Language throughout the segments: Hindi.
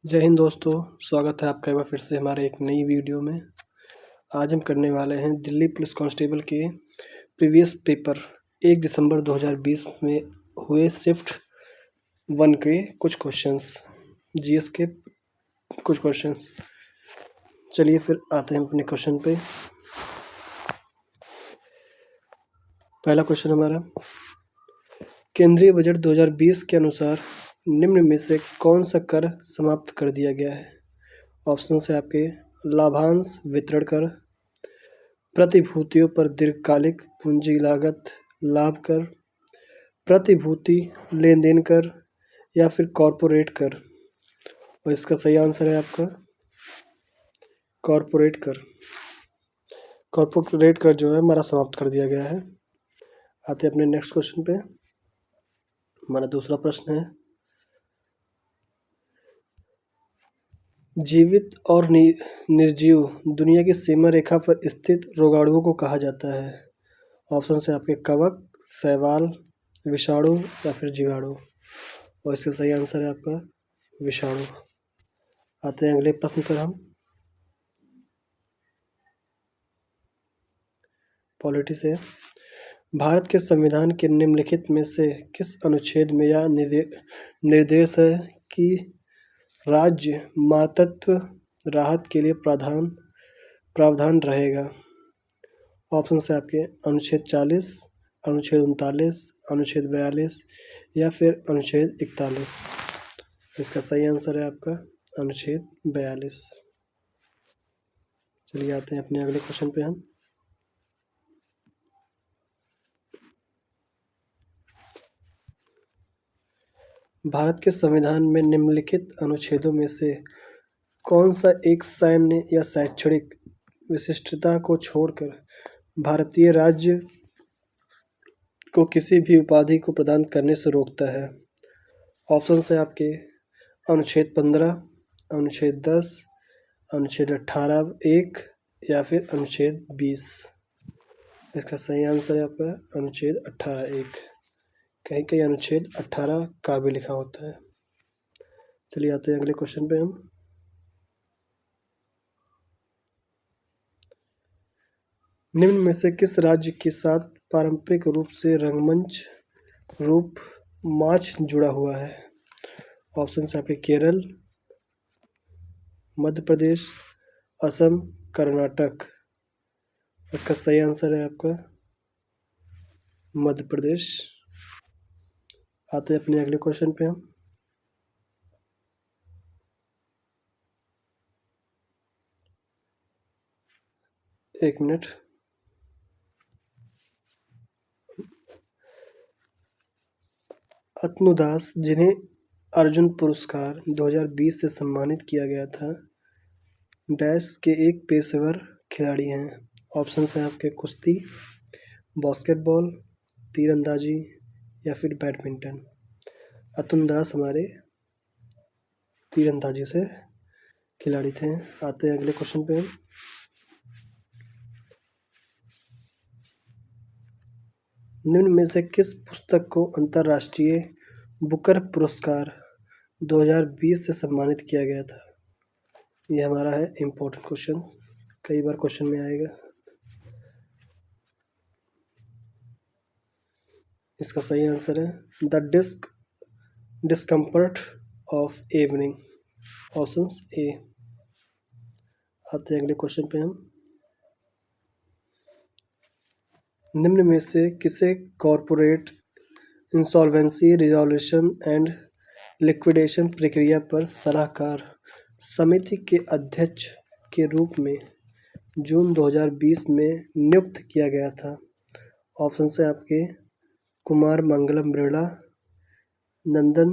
जय हिंद दोस्तों, स्वागत है आपका एक बार फिर से हमारे एक नई वीडियो में। आज हम करने वाले हैं दिल्ली पुलिस कांस्टेबल के प्रीवियस पेपर 1 दिसंबर 2020 में हुए शिफ्ट 1 के कुछ क्वेश्चंस, जीएस के कुछ क्वेश्चंस। चलिए फिर आते हैं अपने क्वेश्चन पे। पहला क्वेश्चन हमारा, केंद्रीय बजट 2020 के अनुसार निम्न में से कौन सा कर समाप्त कर दिया गया है? ऑप्शन है आपके लाभांश वितरण कर, प्रतिभूतियों पर दीर्घकालिक पूंजी लागत लाभ कर, प्रतिभूति लेन देन कर या फिर कॉरपोरेट कर। और इसका सही आंसर है आपका कॉरपोरेट कर। कॉरपोरेट कर जो है हमारा समाप्त कर दिया गया है। आते हैं अपने नेक्स्ट क्वेश्चन पे। हमारा दूसरा प्रश्न है, जीवित और निर्जीव दुनिया की सीमा रेखा पर स्थित रोगाणुओं को कहा जाता है? ऑप्शन है आपके कवक, शैवाल, विषाणु या फिर जीवाणु। और इसका सही आंसर है आपका विषाणु। आते हैं अगले प्रश्न पर हम। पॉलिटी से, भारत के संविधान के निम्नलिखित में से किस अनुच्छेद में यह निर्देश है कि राज्य मातृत्व राहत के लिए प्रावधान रहेगा? ऑप्शन है आपके अनुच्छेद 40, अनुच्छेद 39, अनुच्छेद 42 या फिर अनुच्छेद 41। इसका सही आंसर है आपका अनुच्छेद 42। चलिए आते हैं अपने अगले क्वेश्चन पे हम। भारत के संविधान में निम्नलिखित अनुच्छेदों में से कौन सा एक सैन्य या शैक्षणिक विशिष्टता को छोड़कर भारतीय राज्य को किसी भी उपाधि को प्रदान करने से रोकता है? ऑप्शन है आपके अनुच्छेद 15, अनुच्छेद 10, अनुच्छेद 18(1) या फिर अनुच्छेद 20। इसका सही आंसर है आपका अनुच्छेद 18(1). कहीं कहीं अनुच्छेद 18 का भी लिखा होता है। चलिए आते हैं अगले क्वेश्चन पे हम। निम्न में से किस राज्य के साथ पारंपरिक रूप से रंगमंच रूप मार्च जुड़ा हुआ है? ऑप्शन है आपके केरल, मध्य प्रदेश, असम, कर्नाटक। इसका सही आंसर है आपका मध्य प्रदेश। आते हैं अपने अगले क्वेश्चन पे हम। एक मिनट। अतनुदास, जिन्हें अर्जुन पुरस्कार 2020 से सम्मानित किया गया था, डैश के एक पेशेवर खिलाड़ी हैं। ऑप्शन है आपके कुश्ती, बास्केटबॉल, तीरंदाजी या फिर बैडमिंटन। अतुल दास हमारे तीरंदाजी से खिलाड़ी थे। आते हैं अगले क्वेश्चन पे। निम्न में से किस पुस्तक को अंतर्राष्ट्रीय बुकर पुरस्कार 2020 से सम्मानित किया गया था? ये हमारा है इम्पोर्टेंट क्वेश्चन, कई बार क्वेश्चन में आएगा। इसका सही आंसर है the discomfort of evening, option A. आते हैं अगले क्वेश्चन पे हम। निम्न में से किसे corporate insolvency resolution and liquidation प्रक्रिया पर सलाहकार समिति के अध्यक्ष के रूप में जून 2020 में नियुक्त किया गया था? ऑप्शन है आपके कुमार मंगलम बिरला, नंदन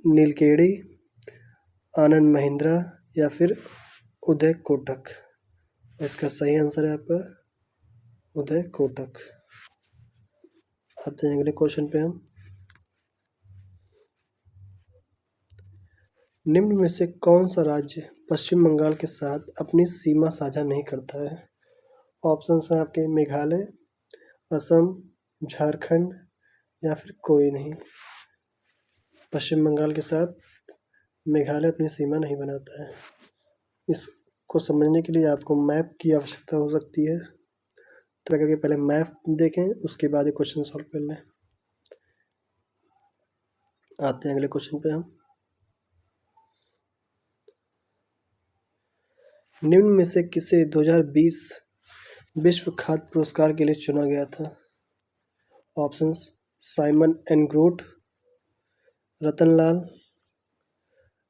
नीलकेणी, आनंद महिंद्रा या फिर उदय कोटक। इसका सही आंसर है आपका उदय कोटक। आते हैं अगले क्वेश्चन पे हम। निम्न में से कौन सा राज्य पश्चिम बंगाल के साथ अपनी सीमा साझा नहीं करता है? ऑप्शन है आपके मेघालय, असम, झारखंड या फिर कोई नहीं। पश्चिम बंगाल के साथ मेघालय अपनी सीमा नहीं बनाता है। इसको समझने के लिए आपको मैप की आवश्यकता हो सकती है। तो करके पहले मैप देखें, उसके बाद ये क्वेश्चन सॉल्व कर लें। आते हैं अगले क्वेश्चन पे हम। निम्न में से किसे 2020 विश्व खाद्य पुरस्कार के लिए चुना गया था? Options: Simon and Groot, Rattan Lal,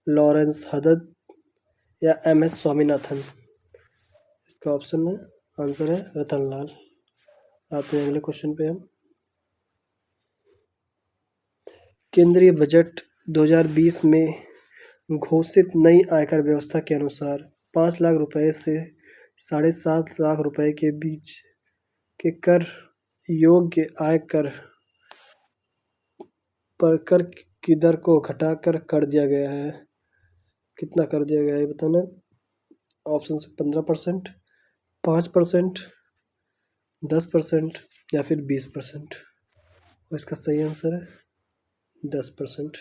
Lawrence Haddad या एम.एस. स्वामीनाथन। इसका ऑप्शन है, आंसर है रतनलाल। आते हैं अगले क्वेश्चन पे हम। केंद्रीय बजट 2020 में घोषित नई आयकर व्यवस्था के अनुसार 5 लाख रुपए से 7.5 लाख रुपए के बीच के कर योग्य आयकर पर कर की दर को घटाकर कर दिया गया है। कितना कर दिया गया है बताना। ऑप्शन से 15%, 5%, 10% या फिर 20%। और इसका सही आंसर है 10%।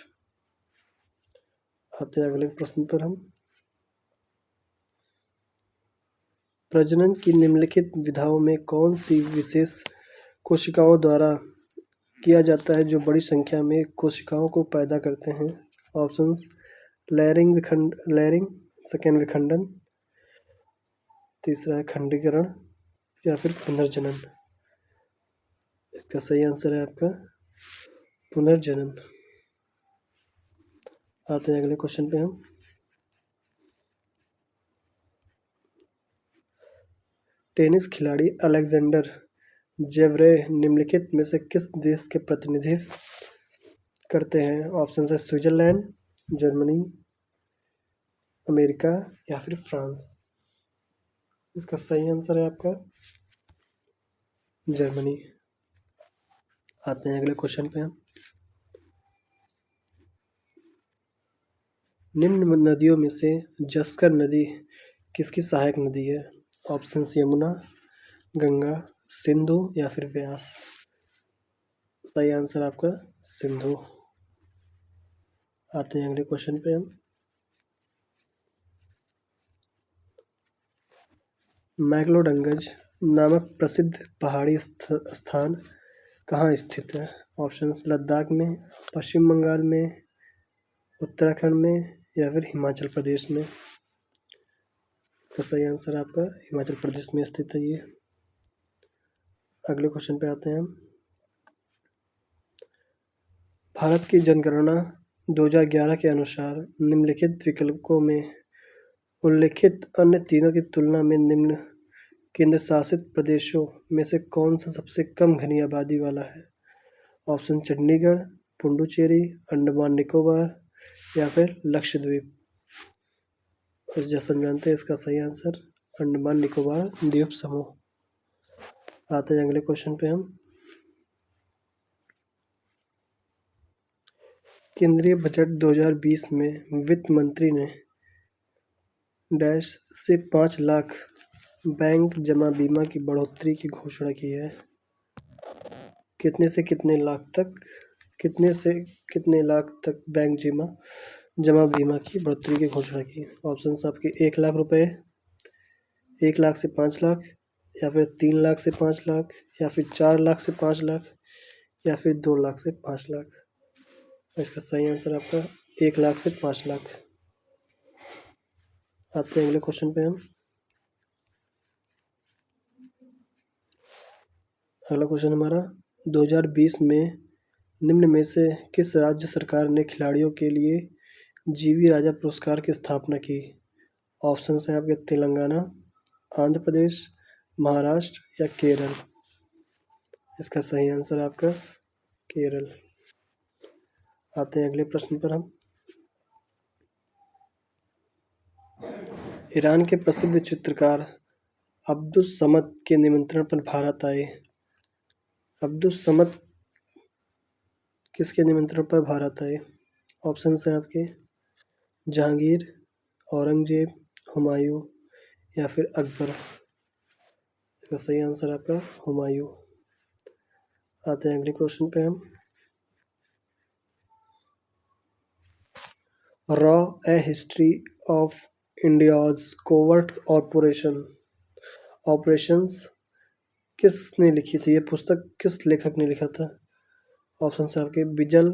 आते हैं अगले प्रश्न पर हम। प्रजनन की निम्नलिखित विधाओं में कौन सी विशेष कोशिकाओं द्वारा किया जाता है जो बड़ी संख्या में कोशिकाओं को पैदा करते हैं? ऑप्शंस: लैरिंग, सेकेंड विखंडन, तीसरा है खंडीकरण या फिर पुनर्जनन। इसका सही आंसर है आपका पुनर्जनन। आते हैं अगले क्वेश्चन पे हम। टेनिस खिलाड़ी अलेक्जेंडर जेवरेव निम्नलिखित में से किस देश के प्रतिनिधित्व करते हैं? ऑप्शन है स्विट्जरलैंड, जर्मनी, अमेरिका या फिर फ्रांस। इसका सही आंसर है आपका जर्मनी। आते हैं अगले क्वेश्चन पे हम। निम्न नदियों में से जस्कर नदी किसकी सहायक नदी है? ऑप्शन: यमुना, गंगा, सिंधु या फिर व्यास। सही आंसर आपका सिंधु। आते हैं अगले क्वेश्चन पे हम। मैक्लोडगंज नामक प्रसिद्ध पहाड़ी स्थान कहाँ स्थित है? ऑप्शंस: लद्दाख में, पश्चिम बंगाल में, उत्तराखंड में या फिर हिमाचल प्रदेश में। इसका सही आंसर आपका हिमाचल प्रदेश में स्थित है ये। अगले क्वेश्चन पे आते हैं हम। भारत की जनगणना 2011 के अनुसार निम्नलिखित विकल्पों में उल्लिखित अन्य तीनों की तुलना में निम्न केंद्र शासित प्रदेशों में से कौन सा सबसे कम घनी आबादी वाला है? ऑप्शन: चंडीगढ़, पुडुचेरी, अंडमान निकोबार या फिर लक्षद्वीप। और जैसा जानते हैं इसका सही आंसर अंडमान निकोबार द्वीप समूह। आते हैं अगले क्वेश्चन पे हम। केंद्रीय बजट 2020 में वित्त मंत्री ने डैश से 5 लाख बैंक जमा बीमा की बढ़ोतरी की घोषणा की है। कितने से कितने लाख तक? कितने से कितने लाख तक बैंक जमा बीमा की बढ़ोतरी की घोषणा की? ऑप्शन आपके 1 लाख रुपए, 1 लाख से 5 लाख या फिर 3 लाख से 5 लाख या फिर 4 लाख से 5 लाख या फिर 2 लाख से 5 लाख। इसका सही आंसर आपका 1 लाख से 5 लाख। आते हैं अगले क्वेश्चन पे हम। अगला क्वेश्चन हमारा 2020 में निम्न में से किस राज्य सरकार ने खिलाड़ियों के लिए जीवी राजा पुरस्कार की स्थापना की? ऑप्शन हैं आपके तेलंगाना, आंध्र प्रदेश, महाराष्ट्र या केरल। इसका सही आंसर आपका केरल। आते हैं अगले प्रश्न पर हम। ईरान के प्रसिद्ध चित्रकार अब्दुस समद के निमंत्रण पर भारत आए। अब्दुस समद किसके निमंत्रण पर भारत आए? ऑप्शन हैं आपके जहांगीर, औरंगजेब, हुमायूं या फिर अकबर। इसका सही आंसर आपका हुमायूं। आते हैं अगले क्वेश्चन पे हम। Raw A history of India's covert operations किसने लिखी थी? ये पुस्तक किस लेखक ने लिखा था? ऑप्शन है आपके बिजल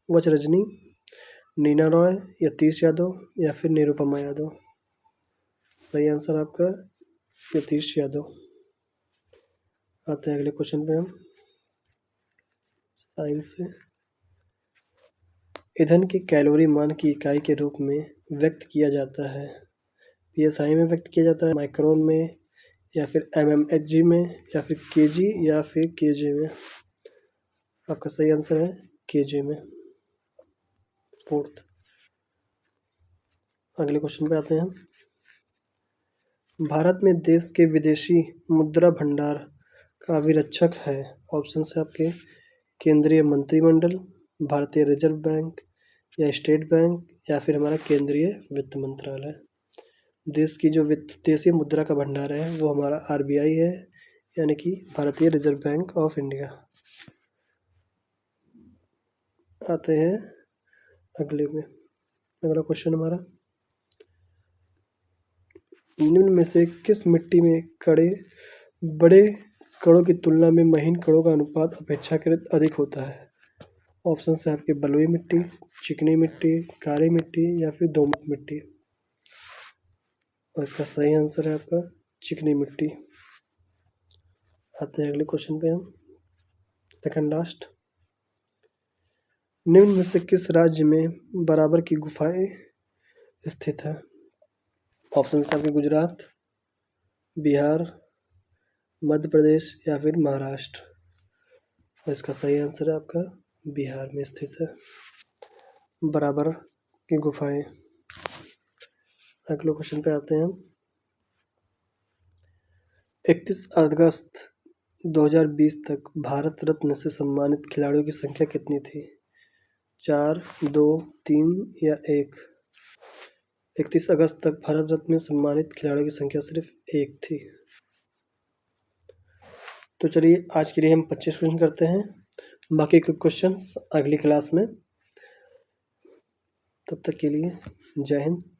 वचरजनी, नीना रॉय, यतीश यादव या फिर निरुपमा यादव। सही आंसर आपका यतीश यादव। आते हैं अगले क्वेश्चन पे हम साइंस से। ईंधन की कैलोरी मान की इकाई के रूप में व्यक्त किया जाता है। पीएसआई में व्यक्त किया जाता है, माइक्रोन में, या फिर एमएमएचजी में, या फिर केजी या फिर केजे में। आपका सही आंसर है केजे में, फोर्थ। अगले क्वेश्चन पे आते हैं हम। भारत में देश के विदेशी मुद्रा भंडार का अभिरक्षक है। ऑप्शन है आपके केंद्रीय मंत्रिमंडल, भारतीय रिजर्व बैंक या स्टेट बैंक या फिर हमारा केंद्रीय वित्त मंत्रालय। देश की जो विदेशी मुद्रा का भंडार है वो हमारा आरबीआई है, यानी कि भारतीय रिजर्व बैंक ऑफ इंडिया। आते हैं अगले में। अगला क्वेश्चन हमारा, निम्न में से किस मिट्टी में बड़े कणों की तुलना में महीन कणों का अनुपात अपेक्षाकृत अधिक होता है? ऑप्शन है आपके बलुई मिट्टी, चिकनी मिट्टी, काली मिट्टी या फिर दोमट मिट्टी। और इसका सही आंसर है आपका चिकनी मिट्टी। आते हैं अगले क्वेश्चन पे हम, सेकंड लास्ट। निम्न में से किस राज्य में बराबर की गुफाएं स्थित है? ऑप्शन है आपके गुजरात, बिहार, मध्य प्रदेश या फिर महाराष्ट्र। और इसका सही आंसर है आपका बिहार में स्थित है बराबर की गुफाएं। अगले क्वेश्चन पे आते हैं हम। 31 अगस्त 2020 तक भारत रत्न से सम्मानित खिलाड़ियों की संख्या कितनी थी? 4, 2, 3 या 1? 31 अगस्त तक भारत रत्न में सम्मानित खिलाड़ियों की संख्या सिर्फ 1 थी। तो चलिए आज के लिए हम 25 क्वेश्चन करते हैं, बाकी के क्वेश्चन अगली क्लास में। तब तक के लिए जय हिंद।